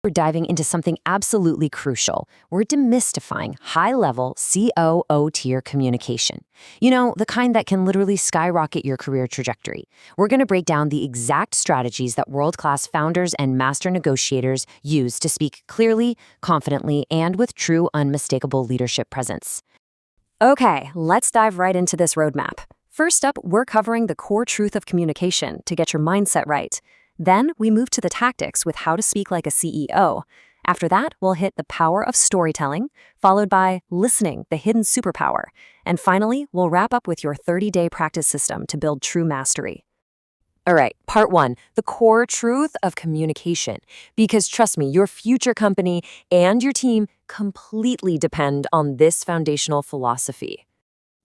We're diving into something absolutely crucial. We're demystifying high-level COO tier communication. You know, the kind that can literally skyrocket your career trajectory. We're going to break down the exact strategies that world-class founders and master negotiators use to speak clearly, confidently, and with true, unmistakable leadership presence. Okay, let's dive right into this roadmap. First up, we're covering the core truth of communication to get your mindset right. Then we move to the tactics with how to speak like a CEO. After that, we'll hit the power of storytelling, followed by listening, the hidden superpower. And finally, we'll wrap up with your 30-day practice system to build true mastery. All right, part one, the core truth of communication. Because trust me, your future company and your team completely depend on this foundational philosophy.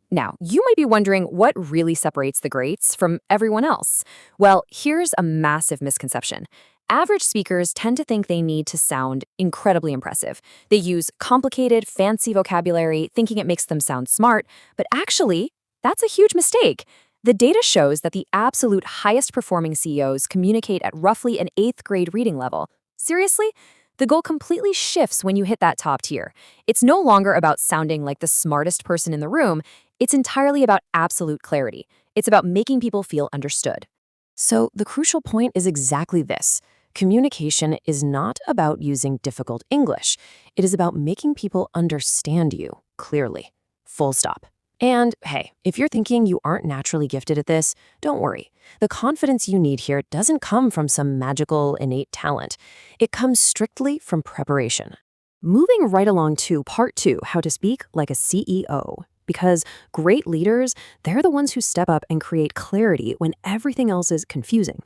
Now, you might be wondering what really separates the greats from everyone else. Well, here's a massive misconception. Average speakers tend to think they need to sound incredibly impressive. They use complicated, fancy vocabulary, thinking it makes them sound smart, but actually, that's a huge mistake. The data shows that the absolute highest performing CEOs communicate at roughly an 8th grade reading level. Seriously? The goal completely shifts when you hit that top tier. It's no longer about sounding like the smartest person in the room. It's entirely about absolute clarity. It's about making people feel understood. So the crucial point is exactly this. Communication is not about using difficult English. It is about making people understand you clearly. Full stop. And hey, if you're thinking you aren't naturally gifted at this, don't worry. The confidence you need here doesn't come from some magical innate talent. It comes strictly from preparation. Moving right along to part two, how to speak like a CEO. Because great leaders, they're the ones who step up and create clarity when everything else is confusing.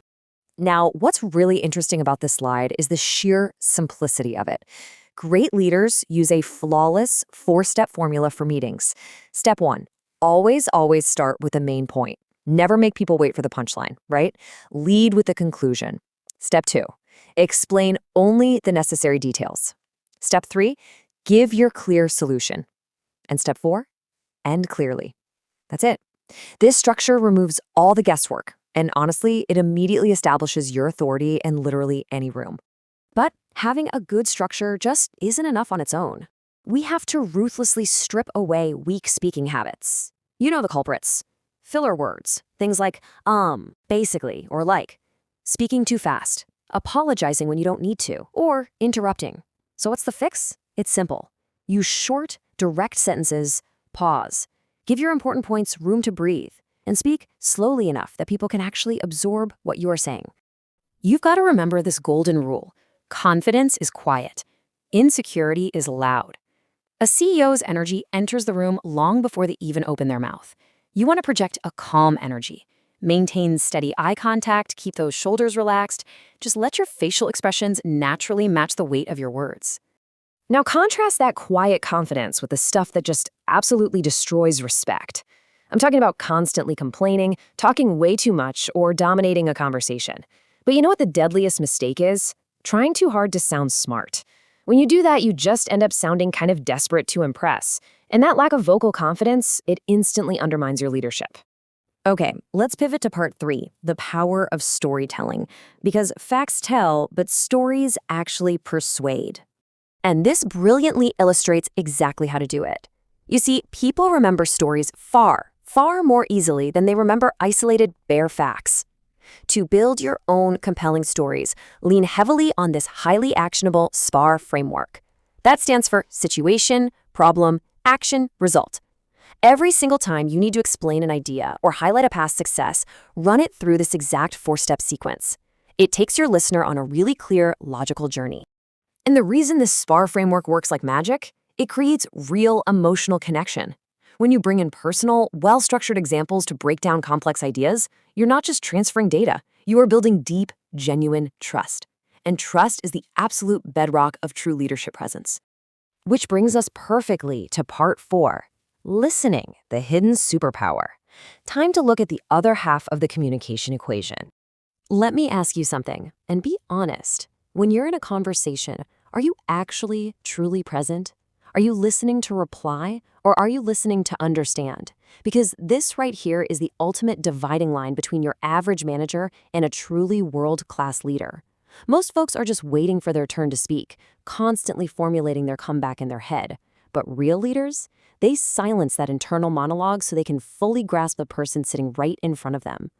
Now, what's really interesting about this slide is the sheer simplicity of it. Great leaders use a flawless 4-step formula for meetings. Step 1, always start with the main point. Never make people wait for the punchline, right? Lead with the conclusion. Step 2, explain only the necessary details. Step 3, give your clear solution. And step 4, end clearly. That's it. This structure removes all the guesswork, and honestly, it immediately establishes your authority in literally any room. But having a good structure just isn't enough on its own. We have to ruthlessly strip away weak speaking habits. You know the culprits. Filler words, things like basically, or like. Speaking too fast, apologizing when you don't need to, or interrupting. So what's the fix? It's simple. Use short, direct sentences, pause. Give your important points room to breathe, and speak slowly enough that people can actually absorb what you are saying. You've got to remember this golden rule. Confidence is quiet. Insecurity is loud. A CEO's energy enters the room long before they even open their mouth. You want to project a calm energy. Maintain steady eye contact, keep those shoulders relaxed. Just let your facial expressions naturally match the weight of your words. Now contrast that quiet confidence with the stuff that just absolutely destroys respect. I'm talking about constantly complaining, talking way too much, or dominating a conversation. But you know what the deadliest mistake is? Trying too hard to sound smart. When you do that, you just end up sounding kind of desperate to impress. And that lack of vocal confidence, it instantly undermines your leadership. Okay, let's pivot to part 3, the power of storytelling. Because facts tell, but stories actually persuade. And this brilliantly illustrates exactly how to do it. You see, people remember stories far more easily than they remember isolated, bare facts. To build your own compelling stories, lean heavily on this highly actionable SPAR framework. That stands for situation, problem, action, result. Every single time you need to explain an idea or highlight a past success, run it through this exact 4-step sequence. It takes your listener on a really clear, logical journey. And the reason this SPAR framework works like magic, it creates real emotional connection. When you bring in personal, well-structured examples to break down complex ideas, you're not just transferring data, you are building deep, genuine trust. And trust is the absolute bedrock of true leadership presence. Which brings us perfectly to part 4, listening, the hidden superpower. Time to look at the other half of the communication equation. Let me ask you something, and be honest. When you're in a conversation, are you actually truly present? Are you listening to reply, or are you listening to understand? Because this right here is the ultimate dividing line between your average manager and a truly world-class leader. Most folks are just waiting for their turn to speak, constantly formulating their comeback in their head. But real leaders, they silence that internal monologue so they can fully grasp the person sitting right in front of them.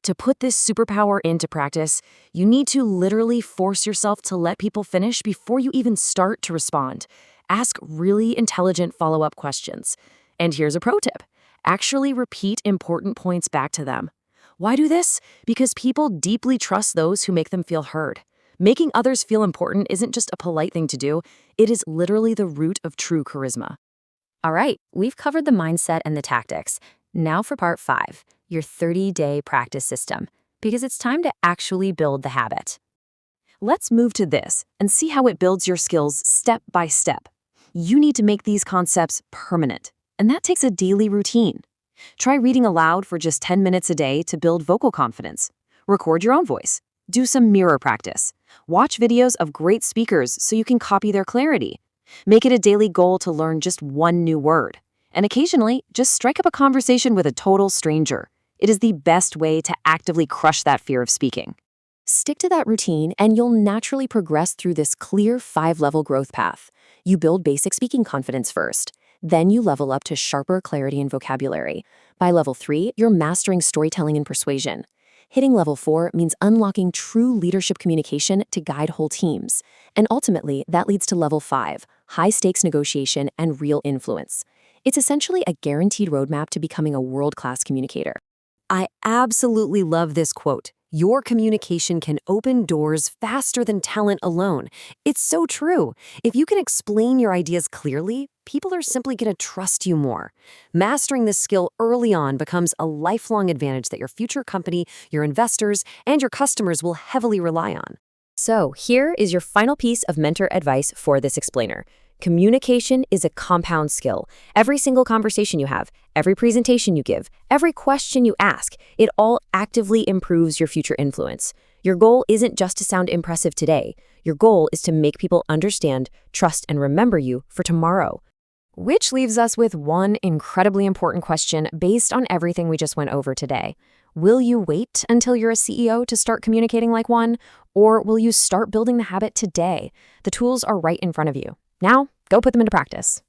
To put this superpower into practice, you need to literally force yourself to let people finish before you even start to respond. Ask really intelligent follow-up questions. And here's a pro tip. Actually repeat important points back to them. Why do this? Because people deeply trust those who make them feel heard. Making others feel important isn't just a polite thing to do, it is literally the root of true charisma. All right, we've covered the mindset and the tactics. Now for part 5, your 30-day practice system, because it's time to actually build the habit. Let's move to this and see how it builds your skills step by step. You need to make these concepts permanent, and that takes a daily routine. Try reading aloud for just 10 minutes a day to build vocal confidence. Record your own voice. Do some mirror practice. Watch videos of great speakers so you can copy their clarity. Make it a daily goal to learn just one new word. And occasionally, just strike up a conversation with a total stranger. It is the best way to actively crush that fear of speaking. Stick to that routine and you'll naturally progress through this clear 5-level growth path. You build basic speaking confidence first. Then you level up to sharper clarity and vocabulary. By level 3, you're mastering storytelling and persuasion. Hitting level 4 means unlocking true leadership communication to guide whole teams. And ultimately, that leads to level 5, high-stakes negotiation and real influence. It's essentially a guaranteed roadmap to becoming a world-class communicator. I absolutely love this quote. Your communication can open doors faster than talent alone. It's so true. If you can explain your ideas clearly, people are simply going to trust you more. Mastering this skill early on becomes a lifelong advantage that your future company, your investors, and your customers will heavily rely on. So here is your final piece of mentor advice for this explainer. Communication is a compound skill. Every single conversation you have, every presentation you give, every question you ask, it all actively improves your future influence. Your goal isn't just to sound impressive today. Your goal is to make people understand, trust, and remember you for tomorrow. Which leaves us with one incredibly important question based on everything we just went over today. Will you wait until you're a CEO to start communicating like one? Or will you start building the habit today? The tools are right in front of you. Now, go put them into practice.